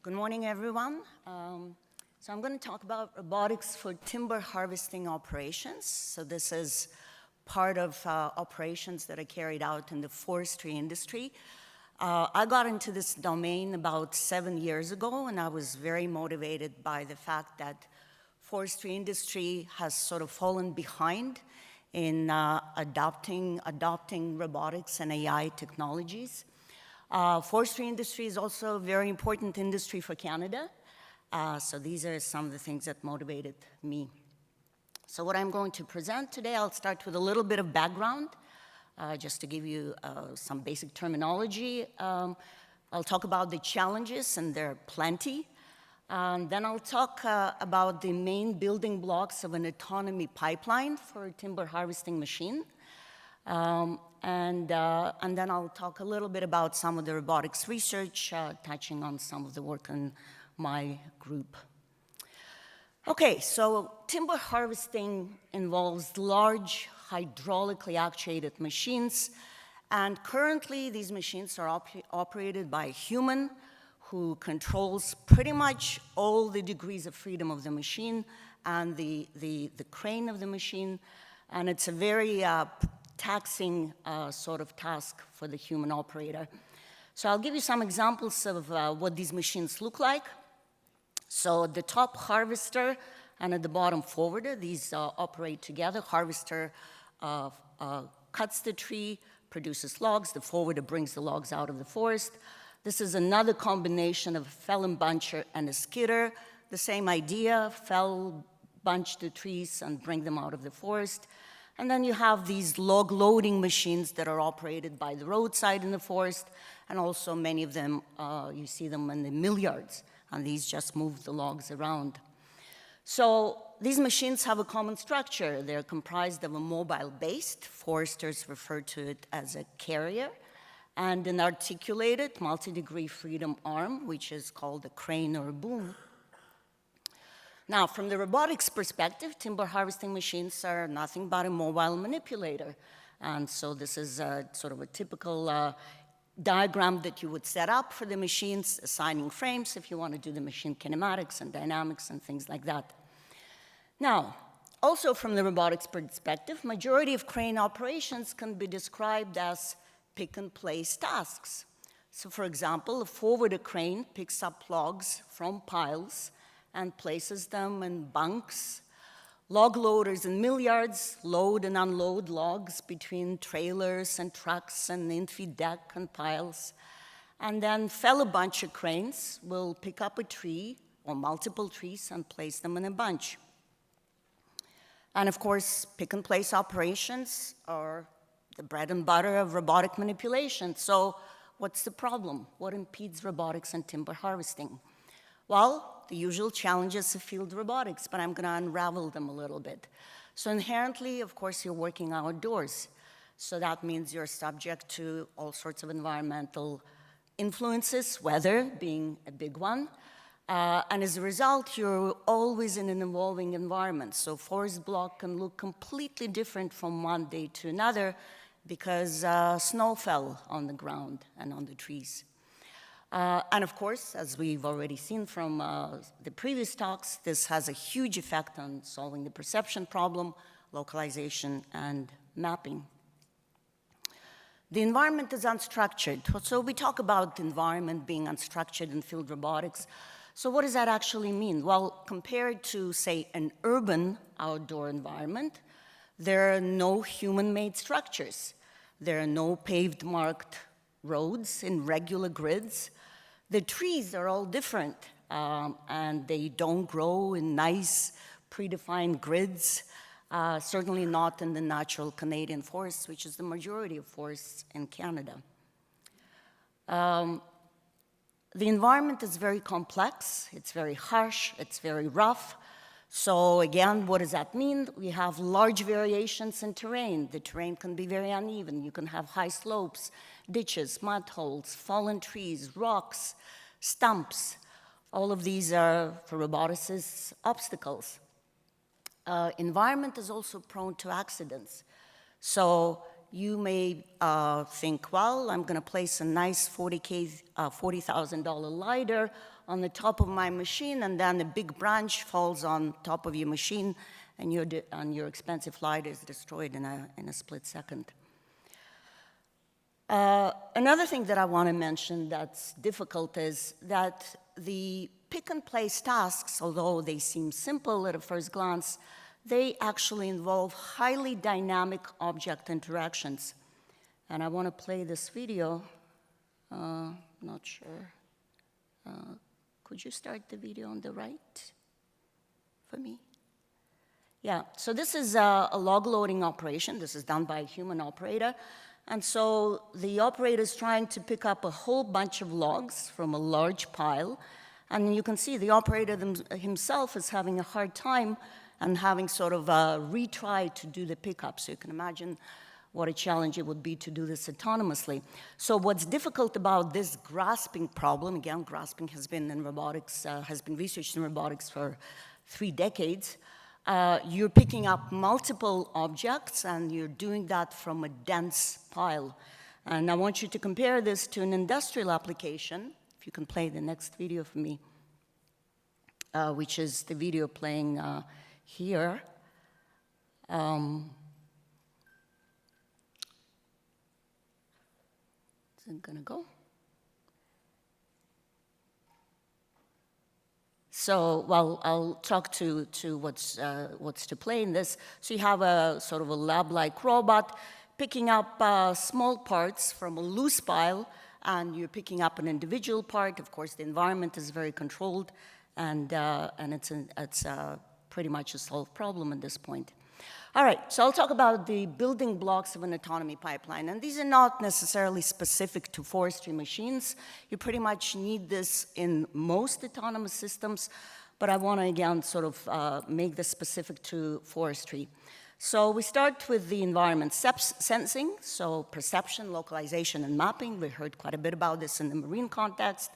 Good morning, everyone. So I'm going to talk about robotics for timber harvesting operations. So this is part of operations that are carried out in the forestry industry. I got into this domain about 7 years ago, and I was very motivated by the fact that forestry industry has sort of fallen behind in adopting robotics and AI technologies. Forestry industry is also a very important industry for Canada. So these are some of the things that motivated me. So what I'm going to present today, I'll start with a little bit of background, just to give you some basic terminology. I'll talk about the challenges, and there are plenty. Then I'll talk about the main building blocks of an autonomy pipeline for a timber harvesting machine. And then I'll talk a little bit about some of the robotics research, touching on some of the work in my group. Okay, so timber harvesting involves large hydraulically actuated machines, and currently these machines are operated by a human who controls pretty much all the degrees of freedom of the machine and the crane of the machine, and it's a very taxing sort of task for the human operator. So I'll give you some examples of what these machines look like. So at the top, harvester, and at the bottom, forwarder. These operate together. Harvester cuts the tree, produces logs. The forwarder brings the logs out of the forest. This is another combination of a felling buncher and a skidder. The same idea, fell, bunch the trees, and bring them out of the forest. And then you have these log loading machines that are operated by the roadside in the forest, and also many of them, you see them in the mill yards, and these just move the logs around. So these machines have a common structure. They're comprised of a mobile base. Foresters refer to it as a carrier, and an articulated multi-degree freedom arm, which is called a crane or a boom. Now, from the robotics perspective, timber harvesting machines are nothing but a mobile manipulator. And so this is sort of a typical diagram that you would set up for the machines, assigning frames if you want to do the machine kinematics and dynamics and things like that. Now, also from the robotics perspective, majority of crane operations can be described as pick-and-place tasks. So for example, a forwarder crane picks up logs from piles and places them in bunks. Log loaders in mill yards load and unload logs between trailers and trucks and infeed deck and piles. And then fellow buncher cranes will pick up a tree or multiple trees and place them in a bunch. And of course, pick-and-place operations are the bread and butter of robotic manipulation. So what's the problem? What impedes robotics and timber harvesting? Well, the usual challenges of field robotics, but I'm going to unravel them a little bit. So inherently, of course, you're working outdoors. So that means you're subject to all sorts of environmental influences, weather being a big one. And as a result, you're always in an evolving environment. So forest block can look completely different from one day to another because snow fell on the ground and on the trees. And of course, as we've already seen from the previous talks, this has a huge effect on solving the perception problem, localization, and mapping. The environment is unstructured. So we talk about the environment being unstructured in field robotics. So what does that actually mean? Well, compared to, say, an urban outdoor environment, there are no human-made structures. There are no paved marked roads in regular grids. The trees are all different, and they don't grow in nice, predefined grids, certainly not in the natural Canadian forests, which is the majority of forests in Canada. The environment is very complex, it's very harsh, it's very rough. So again, what does that mean? We have large variations in terrain. The terrain can be very uneven. You can have high slopes, ditches, mud holes, fallen trees, rocks, stumps. All of these are, for roboticists, obstacles. Environment is also prone to accidents. So you may think, well, I'm going to place a nice $40,000 LiDAR on the top of my machine, and then a big branch falls on top of your machine, and your expensive flight is destroyed in a split second. Another thing that I want to mention that's difficult is that the pick-and-place tasks, although they seem simple at a first glance, they actually involve highly dynamic object interactions. And I want to play this video. Not sure. Could you start the video on the right for me? Yeah, so this is a log loading operation. This is done by a human operator. And so the operator is trying to pick up a whole bunch of logs from a large pile. And you can see the operator himself is having a hard time and having sort of a retry to do the pickup. So you can imagine what a challenge it would be to do this autonomously. So what's difficult about this grasping problem, again, grasping has been in robotics, has been researched in robotics for 3 decades. You're picking up multiple objects, and you're doing that from a dense pile. And I want you to compare this to an industrial application. If you can play the next video for me, which is the video playing here. Is it gonna go? So, well, I'll talk to what's to play in this. So you have a sort of a lab-like robot picking up small parts from a loose pile, and you're picking up an individual part. Of course, the environment is very controlled, and it's pretty much a solved problem at this point. All right, so I'll talk about the building blocks of an autonomy pipeline. And these are not necessarily specific to forestry machines. You pretty much need this in most autonomous systems, but I want to, again, sort of make this specific to forestry. So we start with the environment sensing, so perception, localization, and mapping. We heard quite a bit about this in the marine context.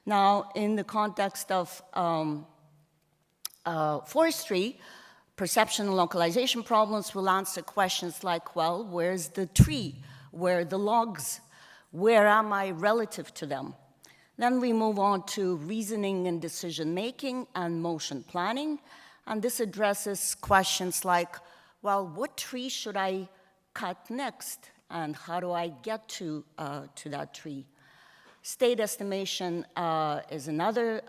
Now, in the context of forestry, perception and localization problems will answer questions like, well, where's the tree? Where are the logs? Where am I relative to them? Then we move on to reasoning and decision-making and motion planning. And this addresses questions like, well, what tree should I cut next? And how do I get to that tree? State estimation is another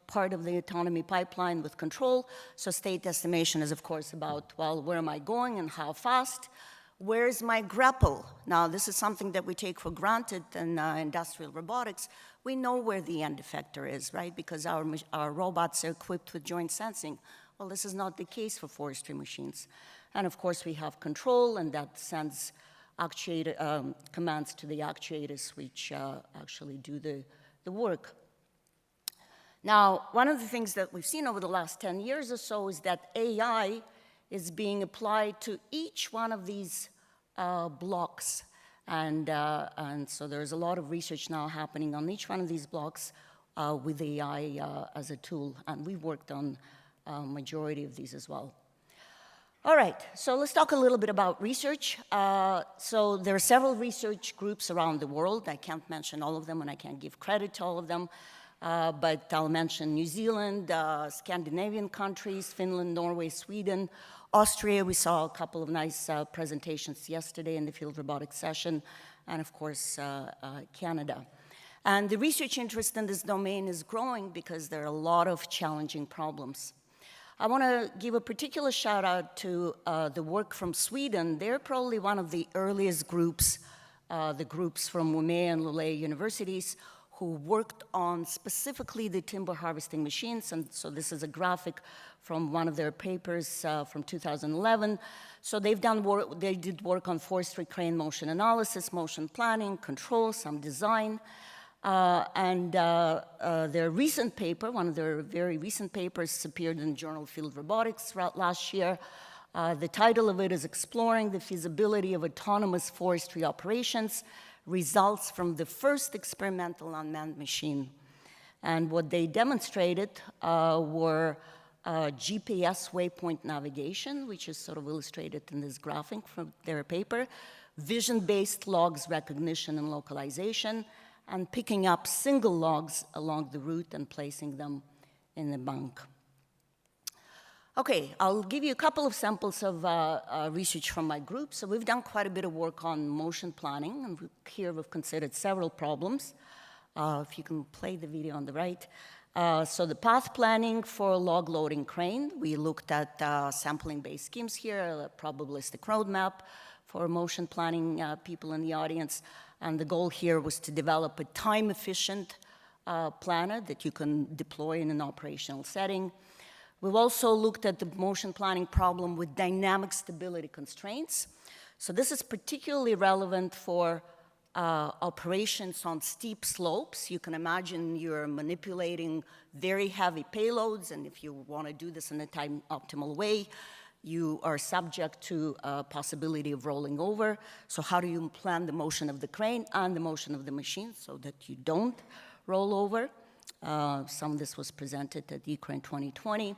part of the autonomy pipeline with control. So state estimation is, of course, about, well, where am I going and how fast? Where's my grapple? Now, this is something that we take for granted in industrial robotics. We know where the end effector is, right? Because our robots are equipped with joint sensing. Well, this is not the case for forestry machines. And of course, we have control, and that sends commands to the actuators, which actually do the work. Now, one of the things that we've seen over the last 10 years or so is that AI is being applied to each one of these blocks. And so there's a lot of research now happening on each one of these blocks with AI as a tool. And we've worked on a majority of these as well. All right, so let's talk a little bit about research. So there are several research groups around the world. I can't mention all of them, and I can't give credit to all of them. But I'll mention New Zealand, Scandinavian countries, Finland, Norway, Sweden, Austria. We saw a couple of nice presentations yesterday in the field robotics session, and of course, Canada. And the research interest in this domain is growing because there are a lot of challenging problems. I want to give a particular shout out to the work from Sweden. They're probably one of the earliest groups, the groups from Umeå and Luleå universities, who worked on specifically the timber harvesting machines. And so this is a graphic from one of their papers from 2011. So they've done work, they did work on forestry crane motion analysis, motion planning, control, some design. Their recent paper, one of their very recent papers, appeared in the journal Field Robotics last year. The title of it is Exploring the Feasibility of Autonomous Forestry Operations, Results from the First Experimental Unmanned Machine. And what they demonstrated were GPS waypoint navigation, which is sort of illustrated in this graphic from their paper, vision-based logs recognition and localization, and picking up single logs along the route and placing them in the bank. Okay, I'll give you a couple of samples of research from my group. So we've done quite a bit of work on motion planning, and here we've considered several problems. If you can play the video on the right. So the path planning for log loading crane, we looked at sampling-based schemes here, a probabilistic roadmap for motion planning people in the audience. And the goal here was to develop a time-efficient planner that you can deploy in an operational setting. We've also looked at the motion planning problem with dynamic stability constraints. So this is particularly relevant for operations on steep slopes. You can imagine you're manipulating very heavy payloads, and if you want to do this in a time-optimal way, you are subject to a possibility of rolling over. So how do you plan the motion of the crane and the motion of the machine so that you don't roll over? Some of this was presented at ICRA in 2020.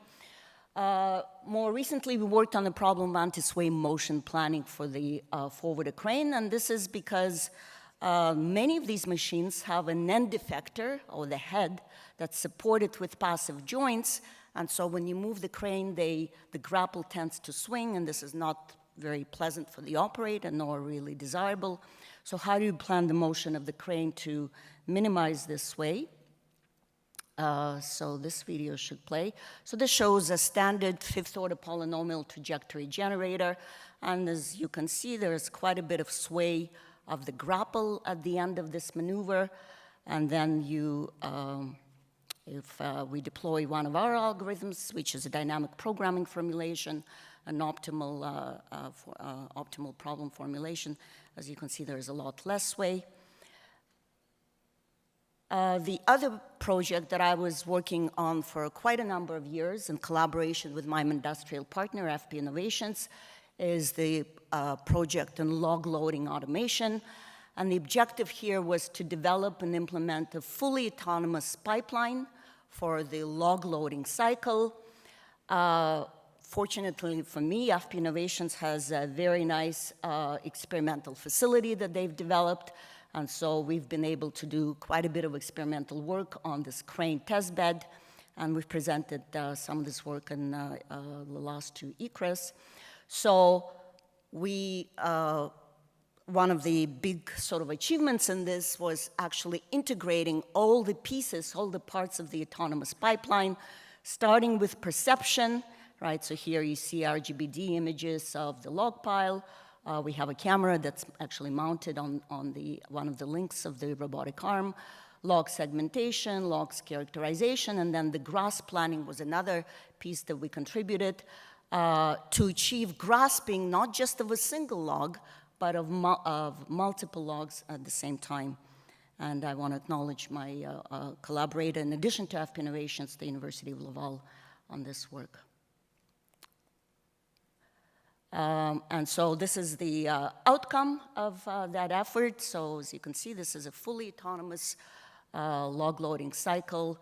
More recently, we worked on the problem of anti-sway motion planning for the forward crane, and this is because many of these machines have an end effector, or the head, that's supported with passive joints, and so when you move the crane, the grapple tends to swing, and this is not very pleasant for the operator, nor really desirable. So how do you plan the motion of the crane to minimize this sway? So this video should play. So this shows a standard fifth-order polynomial trajectory generator, and as you can see, there's quite a bit of sway of the grapple at the end of this maneuver, and then you, if we deploy one of our algorithms, which is a dynamic programming formulation, an optimal, optimal problem formulation, as you can see, there's a lot less sway. The other project that I was working on for quite a number of years in collaboration with my industrial partner, FP Innovations, is the project on log loading automation. And the objective here was to develop and implement a fully autonomous pipeline for the log loading cycle. Fortunately for me, FP Innovations has a very nice experimental facility that they've developed. And so we've been able to do quite a bit of experimental work on this crane testbed. And we've presented some of this work in the last two ICRAs. So we, one of the big sort of achievements in this was actually integrating all the pieces, all the parts of the autonomous pipeline, starting with perception, right? So here you see RGBD images of the log pile. We have a camera that's actually mounted on one of the links of the robotic arm, log segmentation, logs characterization, and then the grass planning was another piece that we contributed to achieve grasping not just of a single log, but of multiple logs at the same time. And I want to acknowledge my collaborator, in addition to FP Innovations, the University of Laval, on this work. And so this is the outcome of that effort. So as you can see, this is a fully autonomous log loading cycle.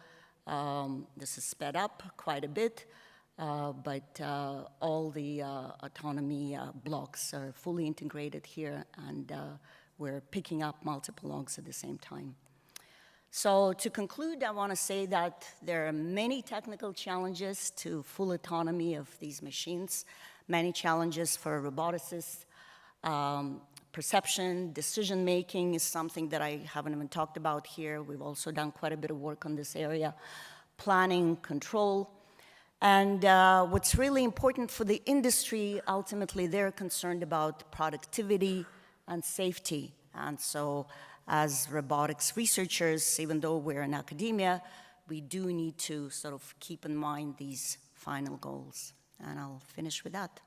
This is sped up quite a bit, but all the autonomy blocks are fully integrated here, and we're picking up multiple logs at the same time. So to conclude, I want to say that there are many technical challenges to full autonomy of these machines. Many challenges for roboticists. Perception, decision-making is something that I haven't even talked about here. We've also done quite a bit of work on this area. Planning, control. And what's really important for the industry, ultimately, they're concerned about productivity and safety. And so as robotics researchers, even though we're in academia, we do need to sort of keep in mind these final goals. And I'll finish with that.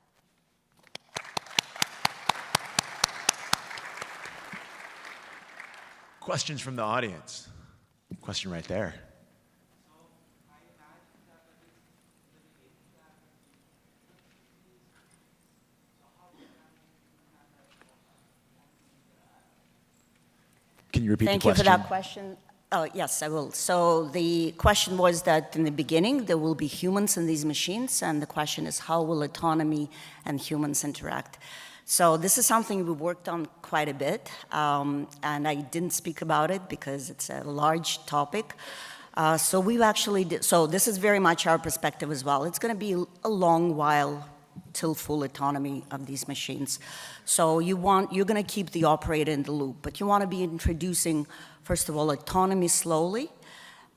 Questions from the audience? Question right there. Can you repeat the question? Thank you for that question. Oh, yes, I will. So the question was that in the beginning, there will be humans in these machines, and the question is, how will autonomy and humans interact? So this is something we worked on quite a bit, and I didn't speak about it because it's a large topic. So we've actually, so this is very much our perspective as well. It's going to be a long while till full autonomy of these machines. So you're going to keep the operator in the loop, but you want to be introducing, first of all, autonomy slowly,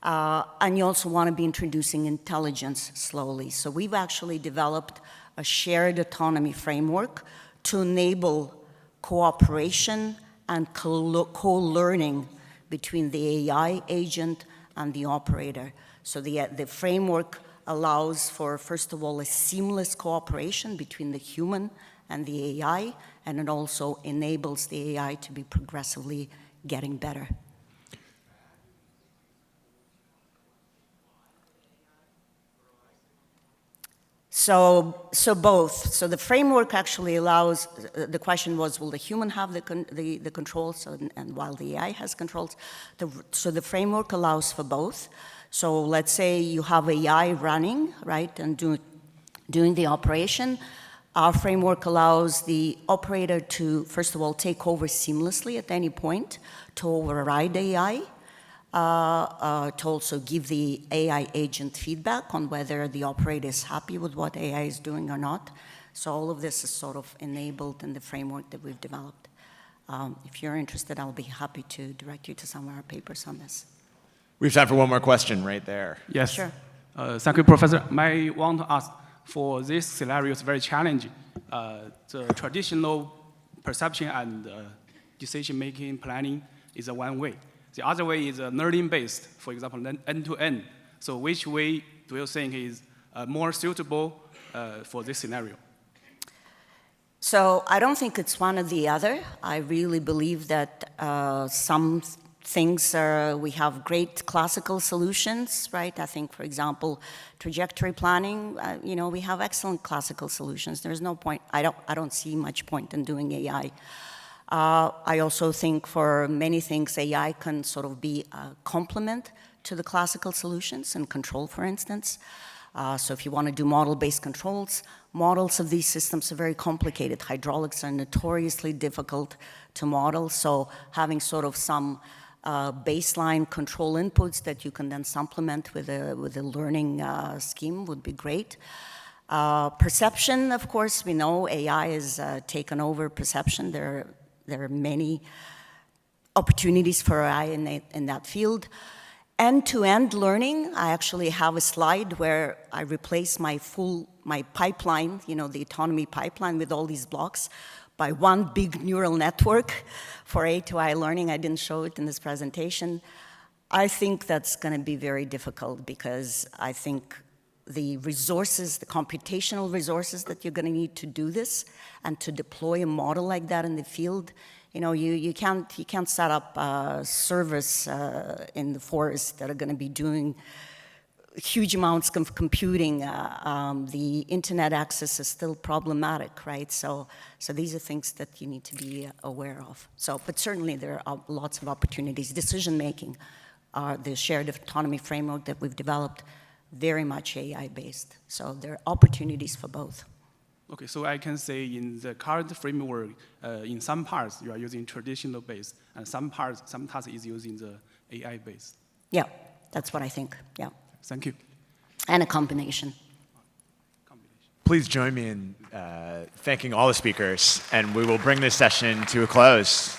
and you also want to be introducing intelligence slowly. So we've actually developed a shared autonomy framework to enable cooperation and co-learning between the AI agent and the operator. So the framework allows for, first of all, a seamless cooperation between the human and the AI, and it also enables the AI to be progressively getting better. So both. So the framework actually allows, the question was, will the human have the controls, and while the AI has controls? So the framework allows for both. So let's say you have AI running, right, and doing the operation. Our framework allows the operator to, first of all, take over seamlessly at any point, to override AI, to also give the AI agent feedback on whether the operator is happy with what AI is doing or not. So all of this is sort of enabled in the framework that we've developed. If you're interested, I'll be happy to direct you to some of our papers on this. We have time for one more question right there. Yes. Sure. Thank you, Professor. I want to ask, for this scenario, it's very challenging. The traditional perception and decision-making planning is a one way. The other way is learning-based, for example, end-to-end. So which way do you think is more suitable for this scenario? So I don't think it's one or the other. I really believe that some things we have great classical solutions, right? I think, for example, trajectory planning, we have excellent classical solutions. There's no point, I don't see much point in doing AI. I also think for many things, AI can sort of be a complement to the classical solutions in control, for instance. So if you want to do model-based controls, models of these systems are very complicated. Hydraulics are notoriously difficult to model, so having sort of some baseline control inputs that you can then supplement with a learning scheme would be great. Perception, of course, we know AI has taken over perception. There are many opportunities for AI in that field. End-to-end learning, I actually have a slide where I replace my pipeline, the autonomy pipeline with all these blocks by one big neural network for A to I learning. I didn't show it in this presentation. I think that's going to be very difficult because I think the resources, the computational resources that you're going to need to do this and to deploy a model like that in the field, you can't set up servers in the forest that are going to be doing huge amounts of computing. The internet access is still problematic, right? So these are things that you need to be aware of. But certainly there are lots of opportunities. Decision-making, the shared autonomy framework that we've developed, very much AI-based. So there are opportunities for both. Okay, so I can say in the current framework, in some parts you are using traditional base, and some tasks is using the AI base. Yeah, that's what I think, yeah. Thank you. And a combination. Please join me in thanking all the speakers, and we will bring this session to a close.